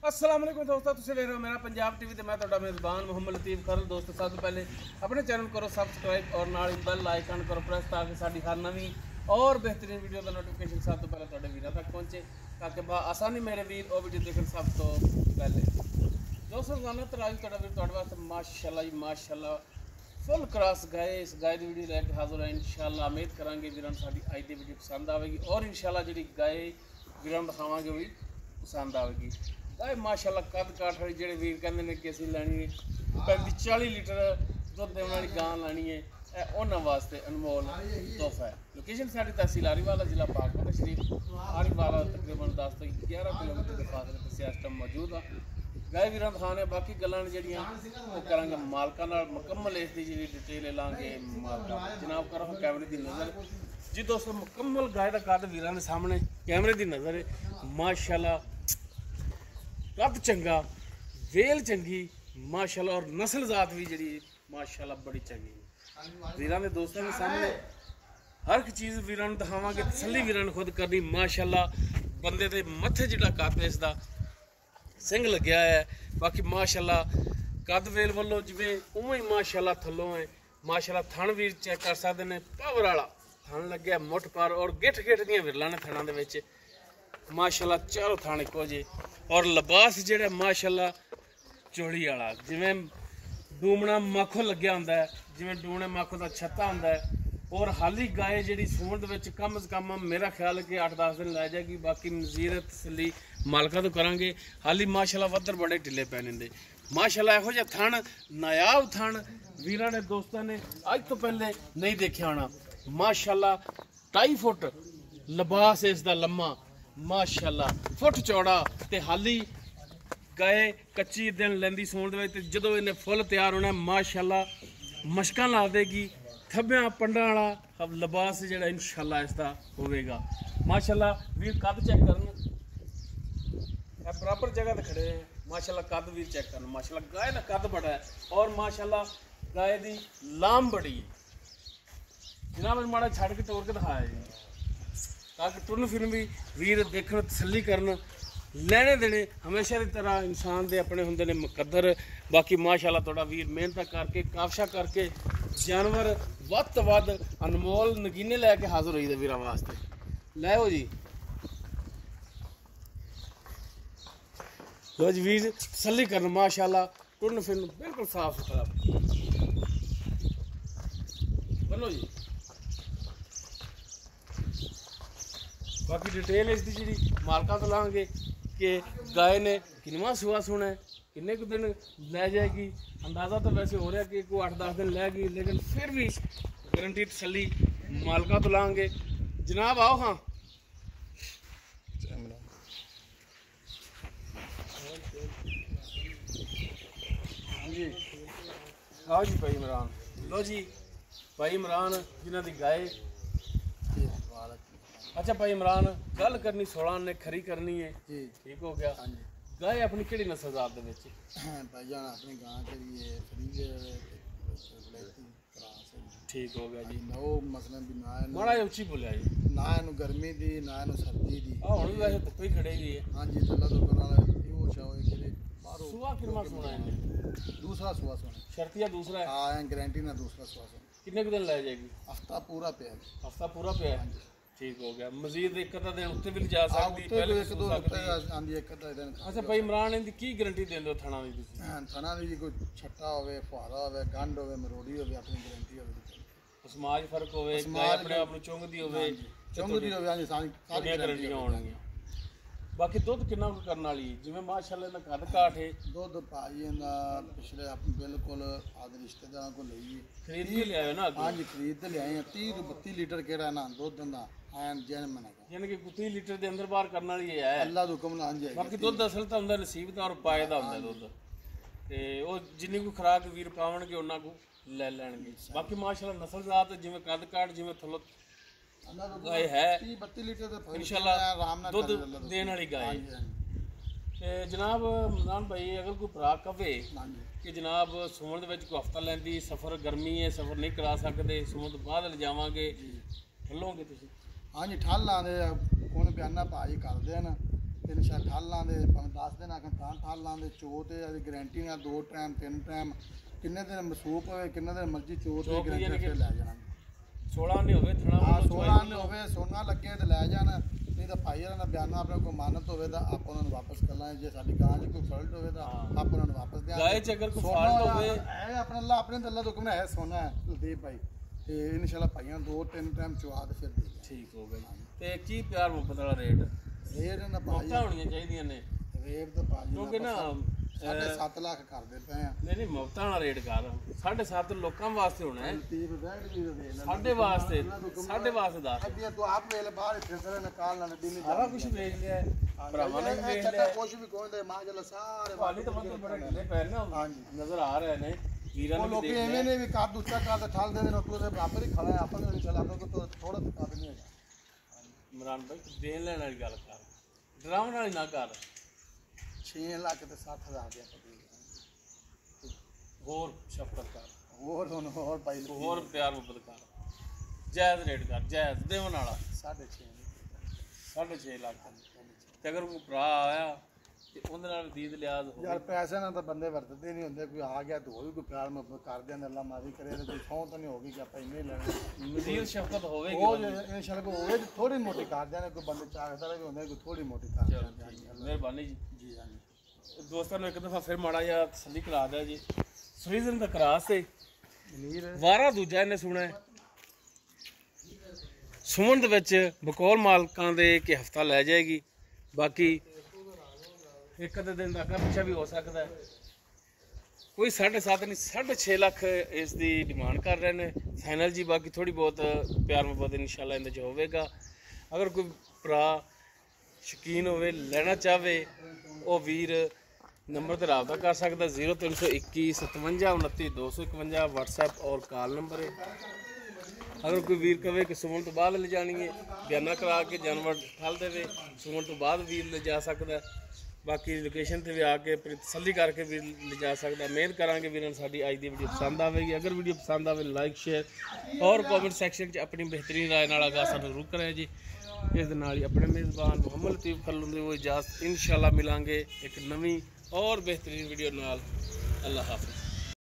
अस्सलाम वालेकुम दोस्तों, तुसीं देख रहे हो मेरा पंजाब टीवी ते मैं तुहाडा मेज़बान मोहम्मद लतीफ़ खरल। दोस्तों सब तो पहले अपने चैनल करो सब्सक्राइब और नाल बेल आइकन करो प्रेस ताकि साडी हर नवी और बेहतरीन वीडियो का नोटिफिकेशन सब तो पहले तुहाडे वीरां तक पहुंचे, ताकि आसानी मेरे वीर वो वीडियो देखण सब तो पहले। दोस्तों रोजाना तराज तुहाडा वीर तुहाडे वास्ते माशाअल्लाह जी माशाअल्लाह फुल क्रॉस गाय इस गाय की वीडियो लैके हाजिर है। इंशाअल्लाह उम्मीद करांगे वीरां साडी अज दी वीडियो पसंद आवेगी और इंशाअल्लाह जी गाय वीरां दिखावांगे भी पसंद आवेगी। गाय माशाअल्लाह कद काठ वाली जेडे वीर कहते हैं कि असं लैनी है 40 लीटर दुध देने वाली गां लैनी है, उन्होंने वास्ते अनमोल तोहफा है। लोकेशन साड़ी तहसील आरीवाला जिला पाकपत शरीफ आरीवाला तकरीबन 10 तो 11 किलोमीटर के फासले पर सियासत मौजूद है। गाय वीरां दिखाने बाकी गल्लां ਜਿਹੜੀਆਂ ਉਹ ਕਰਾਂਗੇ ਮਾਲਕਾਂ ਨਾਲ ਮੁਕੰਮਲ ਇਸ ਦੀ ਜਿਹੜੀ ਡਿਟੇਲ ਲਾਂਗੇ ਮਾਲਕਾਂ ਜਨਾਬ ਕਰੋ ਕੈਮਰੇ ਦੀ ਨਜ਼ਰ ਜੀ। ਦੋਸਤੋ ਮੁਕੰਮਲ गाय ਦਾ ਕੱਦ ਵੀਰਾਂ ਦੇ ਸਾਹਮਣੇ ਕੈਮਰੇ ਦੀ ਨਜ਼ਰ ਹੈ। ਮਾਸ਼ਾਅੱਲਾ कद चंगा वेल चंगी माशाअल्लाह और नस्ल जात भी जी माशाअल्लाह बड़ी चंगी वीरां दे दोस्तों के सामने हर एक चीज़ वीरां नूं दिखावांगे, तसल्ली वीरां ने खुद करनी। माशाअल्लाह बंदे दे मत्थे जिहड़ा कद इसदा सिंग लग्या है, बाकी माशाअल्लाह कद वेल वालों जिवें उवें ही माशाअल्लाह थल्लों है। माशाअल्लाह थण वीर चेक कर सकते हैं, पावर वाला थण लग्या मुठ पर और गिठ गिठ दियां विरलां ने थणां दे विच माशाअल्लाह चारों थाने को जे और लिबास जेड़ा माशाअल्लाह चोली वाला जिवें डूमना माखो लग्या हुंदा है, जिवें डूमने माखो दा छत्ता हुंदा है। और हाली गाय जिहड़ी सूण दे विच कम से कम मेरा ख्याल है कि 8-10 दिन लै जाएगी। बाकी मजीद तसल्ली मालका तो करांगे। हाली माशाअल्लाह वधर बड़े ढिले पैने दे माशाअल्लाह इहो जिहा थण नायाब थण वीरां ने दोस्तां ने अज तो पहले नहीं देखिया होना। माशाअल्लाह 2.5 फुट लिबास इसदा लम्मा माशाअल्लाह फुट चौड़ा ते हाली गाय कच्ची दिन लैंदी सूण दे विच जदों इन्हें फुल तैयार होना माशाअल्लाह मशकां ला देगी। थब्बियां पंडां वाला लिबास जिहड़ा इंशाअल्लाह इसदा होवेगा। माशाअल्लाह वीर कद चेक करन बराबर जगह ते खड़े हैं। माशाअल्लाह कद वीर चेक करन माशाअल्लाह गाय दा कद बड़ा है और माशाअल्लाह गाय दी लाम बड़ी है। जनाब माड़ा छड़ के तोड़ के दिखाया जी ताकि टुरन फिरन भी वीर देखण तसल्ली करन लैने देने हमेशा की तरह इंसान दे अपने होंदे ने मुकद्दर। बाकी माशाअल्लाह थोड़ा वीर मेहनत करके काबशा करके जानवर वध तो वध अनमोल नगीने लैके हाजिर होई दे वीरां वास्ते। लै जी लो जी वीर तसल्ली करन माशाअल्लाह टुरन फिरन बिल्कुल साफ सुथरा बोलो जी। बाकी डिटेल इसकी जी मालका तो लाँगे कि गाय ने किनवा सुहा सुना है, किन्ने कुछ दिन लै जाएगी। अंदाज़ा तो वैसे हो रहा है कि कोई 8-10 दिन लैगी, लेकिन फिर भी गारंटी तसल्ली मालका तो लाँगे। जनाब आओ हाँ जी आओ जी भाई इमरान। लो जी भाई इमरान जिन्हों की गाय अच्छा भाई इमरान गल करनी 16 ने खरी करनी है जी ठीक हो गया। गाय अपनी किहड़ी नस्ल जात दे विच भाईजान अपनी गां के लिए ठीक हो गया जी। नो मसलन भी ना है माड़ा उच्ची बोलिया जी ना इनू गर्मी दी ना इनू सर्दी दी आ हुण भी वैसे धुप्प ही खड़े गई है। हां जी अल्लाह तो करना यो चाहे कि बाहरों सुआ कितना सोना है दूसरा सुआ सोना शर्तिया दूसरा है हां गारंटी ना दूसरा सुआ सोना कितने दिन ले जाएगी हफ्ता पूरा पे हफ्ता पूरा पे है ठीक हो गया। मजीद एक अद्धा दिन उत्ते भी जा सकती पहले एक दो आंदी एक अद्धा दिन। अच्छा भाई इमरान इनकी की गारंटी देंदे हो थणा दी तुसीं थणा दी कोई छट्टा होवे फुहारा होवे गंढ होवे मरोड़ी होवे अपनी गारंटी होवे समाज फर्क होवे गाय अपने आप ਨੂੰ ਚੁੰਗਦੀ ਹੋਵੇ ਚੁੰਗਦੀ ਹੋਵੇ ਹਾਂਜੀ ਸਾਰੀ गारंटियां ਹੋਣਗੀਆਂ। बाकी दुध कितना करने वाली जिवें माशाअल्लाह दा कद काठ है दुध भाई ना पिछले आप बिल्कुल आदि रिश्तेदारों को ले खरीद के ले आए ना हाँ जी खरीद के ले आए हैं 30-32 लीटर केड़ा ना दुध दिंदा एन जैन मनेगा यानी कि 30 लीटर दे अंदर बाहर करने वाली है अल्लाह दा हुक्म नाल जी। बाकी दुध असल तो हुंदा नसीब दा और पाए दा हुंदा दुध ते ओ जिन्नी को खुराक वीर पावणगे उन्ना को ले लैणगे। बाकी माशाअल्लाह नस्ल जात जिवें कद काठ जिवें थल्लो गाय है 30-32 लीटर इंशाअल्लाह दुध देने वाली गाय। ते जनाब मदान भाई अगर कोई भरा कवे कि जनाब सूण दे विच कोई हफ्ता लैंदी सफ़र गर्मी है सफ़र नहीं करा सकते सूण तो बाद ले जावांगे ठल्लोगे तुसीं हाँ जी ठल लाने कौन बयाना भाई कर देन 3 ठल लाने 10 दिन आखन ਸਾਲਾਂ ਦੇ ਚੋ ਤੇ ਇਹਦੀ ਗਾਰੰਟੀ ਨਾਲ 2 ਟਾਈਮ 3 ਟਾਈਮ ਕਿੰਨੇ ਦਿਨ ਮਸੂਕ ਹੋਵੇ ਕਿੰਨੇ ਦਿਨ ਮਰਜ਼ੀ ਚੋ ਤੇ ਗਾਰੰਟੀ ਤੇ ਲੈ ਜਾਣਾ 16 ਨਹੀਂ ਹੋਵੇ ਥਣਾ ਆ 16 ਨਹੀਂ ਹੋਵੇ ਸੋਨਾ ਲੱਗੇ ਤੇ ਲੈ ਜਾਣ ਨਹੀਂ ਤਾਂ ਭਾਈ ਇਹਨਾਂ ਦਾ ਬਿਆਨਾ ਆਪਣੇ ਕੋਲ ਮਾਨਤ ਹੋਵੇ ਤਾਂ ਆਪਾਂ ਉਹਨਾਂ ਨੂੰ ਵਾਪਸ ਕਰ ਲਾਂਗੇ ਜੇ ਸਾਡੀ ਗਾਂ 'ਚ ਕੋਈ ਫਾਲਟ ਹੋਵੇ ਤਾਂ ਆਪਾਂ ਉਹਨਾਂ ਨੂੰ ਵਾਪਸ ਦਿਆਂਗੇ ਗਾਏ 'ਚ ਅਗਰ ਕੋਈ ਫਾਲਟ ਹੋਵੇ ਇਹ ਆਪਣਾ ਅੱਲਾ ਆਪਣੇ ਅੱਲਾ ਤੋਂ ਹੁਕਮ ਹੈ ਸੋਨਾ ਹੈ ਕੁਲਦੀਪ ਭਾਈ ਤੇ ਇਨਸ਼ਾਅੱਲਾ ਭਾਈਆਂ 2-3 ਟਾਈਮ ਚਵਾ ਤੇ ਫਿਰ ਦੇ ਠੀਕ ਹੋ ਗਿਆ ਤੇ ਕੀ ਪਿਆਰ ਮੁਹੱਬਤ ਵਾਲਾ ਰੇਟ ਰੇਟ ਨਾ ਭਾਈ ਮੌਤਾਂ ਹੋਣੀਆਂ ਚਾਹੀਦੀਆਂ ਨੇ ਰੇਟ ਤਾਂ ਭਾਜੀ ਕਿਉਂਕਿ ਨਾ 7.5 ਲੱਖ ਕਰਦੇ ਪਏ ਆ ਨਹੀਂ ਮੌਤਾਂ ਵਾਲਾ ਰੇਟ ਕਰ 7.5 ਲੋਕਾਂ ਵਾਸਤੇ ਹੋਣਾ ਹੈ ਕੁਲਦੀਪ ਬੈਠ ਵੀ ਦੇ ਲੈ ਸਾਡੇ ਵਾਸਤੇ ਦੱਸ ਅੱਧੀ ਤੂੰ ਆਪ ਵੇਲੇ ਬਾਹਰ ਇੱਥੇ ਸਰੇ ਨਕਾਲ ਨਾਲ ਦਿੱਲੀ ਸਾਰਾ ਕੁਝ ਵੇਚ ਲਿਆ ਹੈ, ਭਰਾਵਾਂ ਨੇ ਵੀ ਵੇਚ ਲਿਆ ਹੈ। ਕੁਝ ਵੀ ਕੋਈ ਦੇ ਮਾਂ ਜਲ ਸਾਰੇ ਭਾਲੀ ਤਾਂ ਬੰਦੇ ਬੜੇ ਢਿੱਲੇ ਪੈਰ ਨਾ ਹਾਂਜੀ ਨਜ਼ਰ ਆ ਰਹੇ ਨੇ ਵੀਰਾਂ ਉਹ ਨੂੰ ਲੋਕੀ ਦੇਖ ਐਵੇਂ ਨੇ ਵੀ ਕੱਦ ਉੱਚਾ ਕਰ ਤੇ ਠਾਲ ਦੇ ਨੇ ਨੋਟੂ ਦੇ ਬਰਾਬਰ ਹੀ ਖੜਾ ਹੈ ਆਪਾਂ ਨੂੰ ਚਲਾ ਕੇ ਤੋਂ ਥੋੜਾ ਦਿਖਾ ਨਹੀਂ ਹੈਗਾ ਇਮਰਾਨ ਭਾਈ ਦੇਣ ਲੈਣ ਵਾਲੀ ਗੱਲ ਕਰ ਡਰਾਉਣ ਵਾਲੀ ਨਾ ਕਰ 6 ਲੱਖ ਤੇ 60,000 ਦੇ ਆਪਾਂ ਹੋਰ ਸ਼ਫਕਤ ਕਰ ਹੋਰ ਹੁਣ ਹੋਰ ਪਾਈ ਹੋਰ ਪਿਆਰ ਮੁਹੱਬਤ ਕਰ ਜਾਇਜ਼ ਰੇਟ ਕਰ ਜਾਇਜ਼ ਦੇਵਣ ਵਾਲਾ 6.5 6.5 ਲੱਖ ਤੇ ਅਗਰ ਕੋਈ ਭਰਾ ਆਇਆ ਤੇ ਉਹਦੇ ਨਾਲ ਦੀਦ ਲਿਆਜ਼ ਹੋਵੇ ਯਾਰ ਪੈਸੇ ਨਾਲ ਤਾਂ ਬੰਦੇ ਵਰਤਦੇ ਨਹੀਂ ਹੁੰਦੇ ਕੋਈ ਆ ਗਿਆ ਤਾਂ ਹੋਰ ਵੀ ਕੋਈ ਪਿਆਰ ਮੁਹੱਬਤ ਕਰਦੇ ਨੇ ਅੱਲਾ ਮਾਫੀ ਕਰੇ ਤੇ ਕੋਈ ਸੌਂ ਤਾਂ ਨਹੀਂ ਹੋਗੀ ਕਿ ਆਪਾਂ ਇੰਨੇ ਲੈਣੇ ਮਜ਼ੀਦ ਸ਼ਫਕਤ ਹੋਵੇਗੀ ਉਹ ਇਨਸ਼ਾਅੱਲਾ ਕੋਈ ਹੋਵੇ ਥੋੜੀ ਮੋਟੀ ਕਰਦੇ ਨੇ ਕੋਈ ਬੰਦੇ ਚਾਹਦਾ ਵੀ ਹੁੰਦੇ ਕੋਈ ਥੋੜੀ ਮੋਟੀ ਕਰਦੇ ਨੇ ਮਿਹਰਬਾਨੀ ਜੀ ਜੀ ਹਾਂਜੀ ਦੋਸਤਾਂ ਨੂੰ ਇੱਕ ਦਫਾ ਫਿਰ ਮਾੜਾ ਜਿਹਾ ਤਸੱਲੀ ਕਰਾ ਦਿਆ ਜੀ ਸਰੀਜ਼ਨ ਦਾ ਕਰਾਸ ਤੇ ਨੀਰ ਵਾਰਾ ਦੂਜਾ ਇਹਨੇ ਸੁਣਾ ਸੁਮਨ ਦੇ ਵਿੱਚ ਬਕੌਲ ਮਾਲਕਾਂ ਦੇ ਕਿ ਹਫਤਾ ਲੈ ਜਾਏਗੀ ਬਾਕੀ ਇੱਕ ਅੱਧੇ ਦਿਨ ਦਾ ਅੱਗਾ ਪਿੱਛਾ ਵੀ ਹੋ ਸਕਦਾ ਹੈ ਕੋਈ 7.5 ਨਹੀਂ 6.5 ਲੱਖ ਇਸ ਦੀ ਡਿਮਾਂਡ ਕਰ ਰਹੇ ਨੇ ਫਾਈਨਲ ਜੀ ਬਾਕੀ ਥੋੜੀ ਬਹੁਤ ਪਿਆਰ ਮੁਹੱਬਤ ਇਨਸ਼ਾਅੱਲਾ ਇਹਦੇ 'ਚ ਹੋਵੇਗਾ ਅਗਰ ਕੋਈ ਭਰਾ ਸ਼ੌਕੀਨ ਹੋਵੇ ਲੈਣਾ ਚਾਹਵੇ ਉਹ ਵੀਰ ਨੰਬਰ ਤੇ ਰਾਬਤਾ ਕਰ ਸਕਦਾ 0321 57 29 251 WhatsApp और कॉल नंबर है अगर कोई वीर कहे कि सुमन तो बाद ले जानी है बयाना करा के जानवर ठल देवे सुमन तो बाद वीर ले जा सकता है बाकी लोकेशन ते भी आके तसल्ली करके वीर ले जा सकता है उम्मीद करांगे वीर साडी अज दी वीडियो पसंद आवेगी अगर वीडियो पसंद आवे लाइक शेयर और कमेंट सैक्शन च अपनी बेहतरीन राय नाल आगाह सानू जरूर करें जी इस दे नाल ही अपने मेज़बान मुहम्मद लतीफ़ खल्लू दे वो इजाज़त इंशाअल्लाह मिलांगे एक नवी और बेहतरीन वीडियो नाल अल्लाह हाफ़िज़।